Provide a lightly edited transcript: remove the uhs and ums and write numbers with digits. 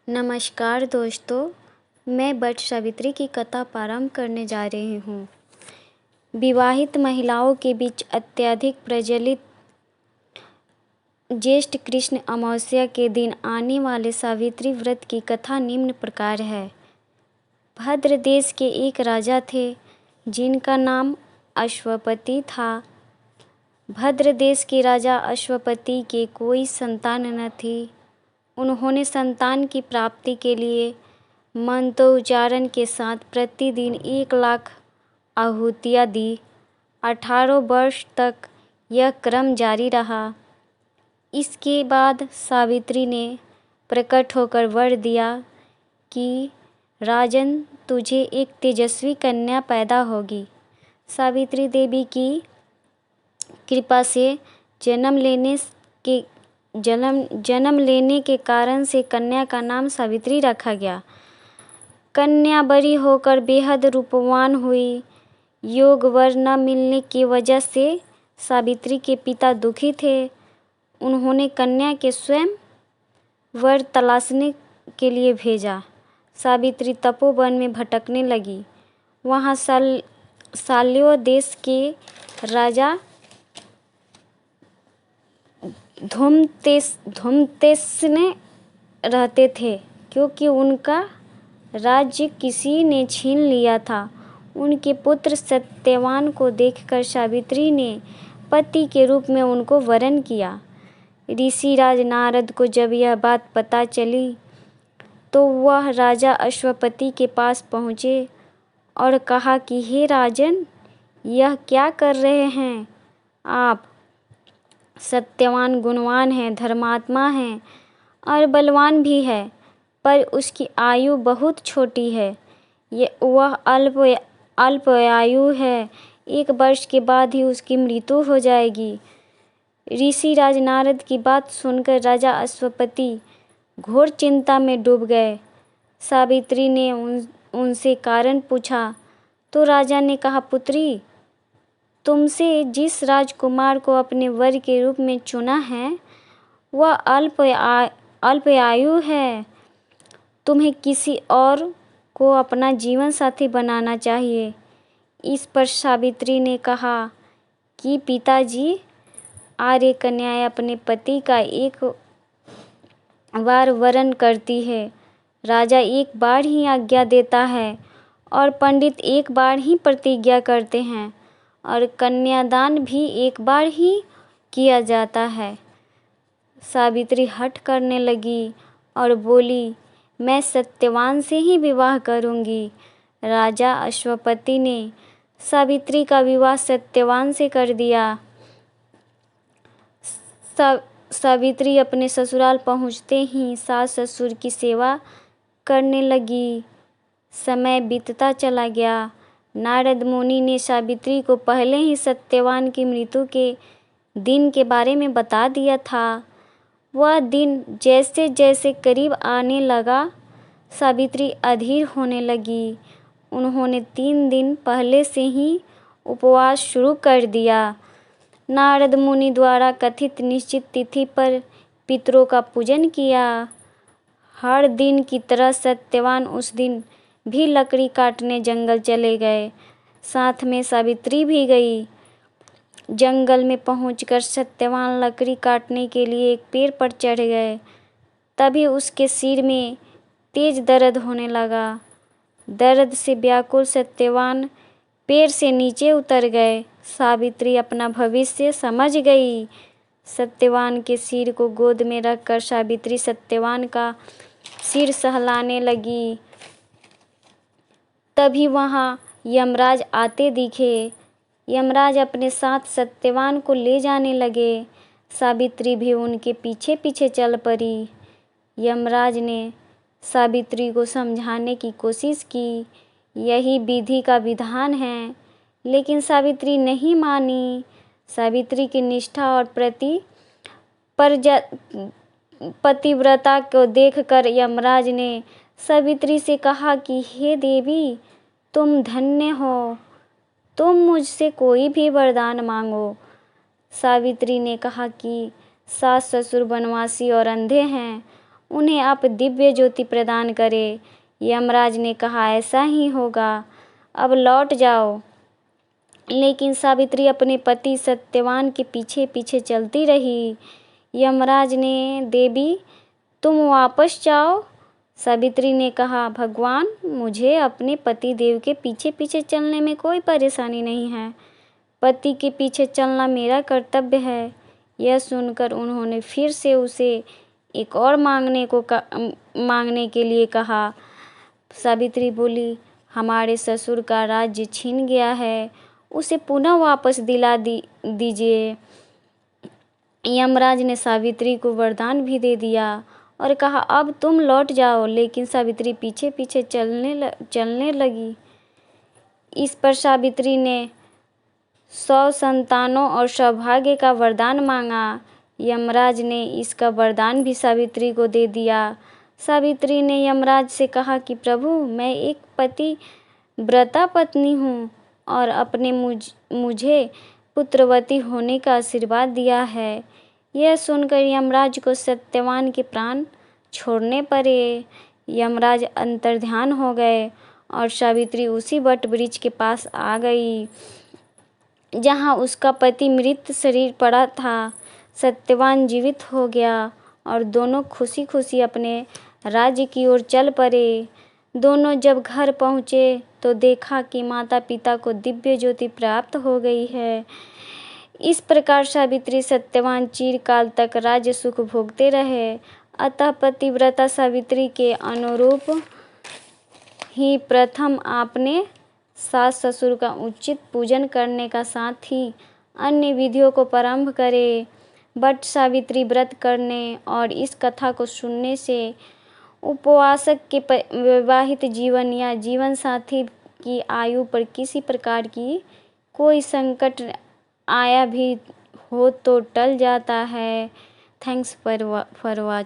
नमस्कार दोस्तों, मैं वट सावित्री की कथा प्रारंभ करने जा रही हूँ। विवाहित महिलाओं के बीच अत्यधिक प्रचलित ज्येष्ठ कृष्ण अमावस्या के दिन आने वाले सावित्री व्रत की कथा निम्न प्रकार है। भद्र देश के एक राजा थे जिनका नाम अश्वपति था। भद्र देश के राजा अश्वपति के कोई संतान न थी। उन्होंने संतान की प्राप्ति के लिए मंत्रोच्चारण के साथ प्रतिदिन 1,00,000 आहुतियाँ दी। 18 वर्ष तक यह क्रम जारी रहा। इसके बाद सावित्री ने प्रकट होकर वर दिया कि राजन, तुझे एक तेजस्वी कन्या पैदा होगी। सावित्री देवी की कृपा से जन्म लेने के कारण से कन्या का नाम सावित्री रखा गया। कन्या बड़ी होकर बेहद रूपवान हुई। योग वर न मिलने की वजह से सावित्री के पिता दुखी थे। उन्होंने कन्या के स्वयं वर तलाशने के लिए भेजा। सावित्री तपोवन में भटकने लगी। वहाँ शाल्व देश के राजा धूमकेतु ने रहते थे। क्योंकि उनका राज्य किसी ने छीन लिया था, उनके पुत्र सत्यवान को देखकर सावित्री ने पति के रूप में उनको वरण किया। ऋषिराज नारद को जब यह बात पता चली तो वह राजा अश्वपति के पास पहुँचे और कहा कि हे राजन, यह क्या कर रहे हैं आप? सत्यवान गुणवान है, धर्मात्मा है और बलवान भी है, पर उसकी आयु बहुत छोटी है। वह अल्प आयु है। 1 वर्ष के बाद ही उसकी मृत्यु हो जाएगी। ऋषिराज नारद की बात सुनकर राजा अश्वपति घोर चिंता में डूब गए। सावित्री ने उनसे कारण पूछा तो राजा ने कहा, पुत्री, तुमसे जिस राजकुमार को अपने वर के रूप में चुना है वह अल्प आयु है। तुम्हें किसी और को अपना जीवन साथी बनाना चाहिए। इस पर सावित्री ने कहा कि पिताजी, आर्य कन्याएं अपने पति का एक बार वरण करती है। राजा एक बार ही आज्ञा देता है और पंडित एक बार ही प्रतिज्ञा करते हैं और कन्यादान भी एक बार ही किया जाता है। सावित्री हठ करने लगी और बोली, मैं सत्यवान से ही विवाह करूंगी। राजा अश्वपति ने सावित्री का विवाह सत्यवान से कर दिया। सावित्री अपने ससुराल पहुंचते ही सास ससुर की सेवा करने लगी। समय बीतता चला गया। नारद मुनि ने सावित्री को पहले ही सत्यवान की मृत्यु के दिन के बारे में बता दिया था। वह दिन जैसे जैसे करीब आने लगा, सावित्री अधीर होने लगी। उन्होंने 3 दिन पहले से ही उपवास शुरू कर दिया। नारद मुनि द्वारा कथित निश्चित तिथि पर पितरों का पूजन किया। हर दिन की तरह सत्यवान उस दिन भी लकड़ी काटने जंगल चले गए। साथ में सावित्री भी गई। जंगल में पहुंचकर सत्यवान लकड़ी काटने के लिए एक पेड़ पर चढ़ गए। तभी उसके सिर में तेज दर्द होने लगा। दर्द से व्याकुल सत्यवान पेड़ से नीचे उतर गए। सावित्री अपना भविष्य समझ गई। सत्यवान के सिर को गोद में रखकर सावित्री सत्यवान का सिर सहलाने लगी। तभी वहाँ यमराज आते दिखे। यमराज अपने साथ सत्यवान को ले जाने लगे। सावित्री भी उनके पीछे पीछे चल पड़ी। यमराज ने सावित्री को समझाने की कोशिश की, यही विधि का विधान है, लेकिन सावित्री नहीं मानी। सावित्री की निष्ठा और पतिव्रता को देखकर यमराज ने सावित्री से कहा कि हे देवी, तुम धन्य हो, तुम मुझसे कोई भी वरदान मांगो। सावित्री ने कहा कि सास ससुर वनवासी और अंधे हैं उन्हें आप दिव्य ज्योति प्रदान करें। यमराज ने कहा, ऐसा ही होगा, अब लौट जाओ। लेकिन सावित्री अपने पति सत्यवान के पीछे पीछे चलती रही। यमराज ने, देवी तुम वापस जाओ। सावित्री ने कहा, भगवान मुझे अपने पति देव के पीछे पीछे चलने में कोई परेशानी नहीं है। पति के पीछे चलना मेरा कर्तव्य है। यह सुनकर उन्होंने फिर से उसे एक और मांगने के लिए कहा। सावित्री बोली, हमारे ससुर का राज्य छीन गया है, उसे पुनः वापस दिला दीजिए। यमराज ने सावित्री को वरदान भी दे दिया और कहा, अब तुम लौट जाओ। लेकिन सावित्री पीछे पीछे चलने लगी। इस पर सावित्री ने 100 संतानों और सौभाग्य का वरदान मांगा। यमराज ने इसका वरदान भी सावित्री को दे दिया। सावित्री ने यमराज से कहा कि प्रभु, मैं एक पतिव्रता पत्नी हूँ और आपने मुझे पुत्रवती होने का आशीर्वाद दिया है। यह सुनकर यमराज को सत्यवान के प्राण छोड़ने पड़े। यमराज अंतर्ध्यान हो गए और सावित्री उसी वट वृक्ष के पास आ गई जहाँ उसका पति मृत शरीर पड़ा था। सत्यवान जीवित हो गया और दोनों खुशी खुशी अपने राज्य की ओर चल पड़े। दोनों जब घर पहुँचे तो देखा कि माता पिता को दिव्य ज्योति प्राप्त हो गई है। इस प्रकार सावित्री सत्यवान चिरकाल तक राज्य सुख भोगते रहे। अतः पतिव्रता सावित्री के अनुरूप ही प्रथम आपने सास ससुर का उचित पूजन करने का साथ ही अन्य विधियों को प्रारंभ करे। बट सावित्री व्रत करने और इस कथा को सुनने से उपवासक के वैवाहिक जीवन या जीवन साथी की आयु पर किसी प्रकार की कोई संकट आया भी हो तो टल जाता है। Thanks for watching.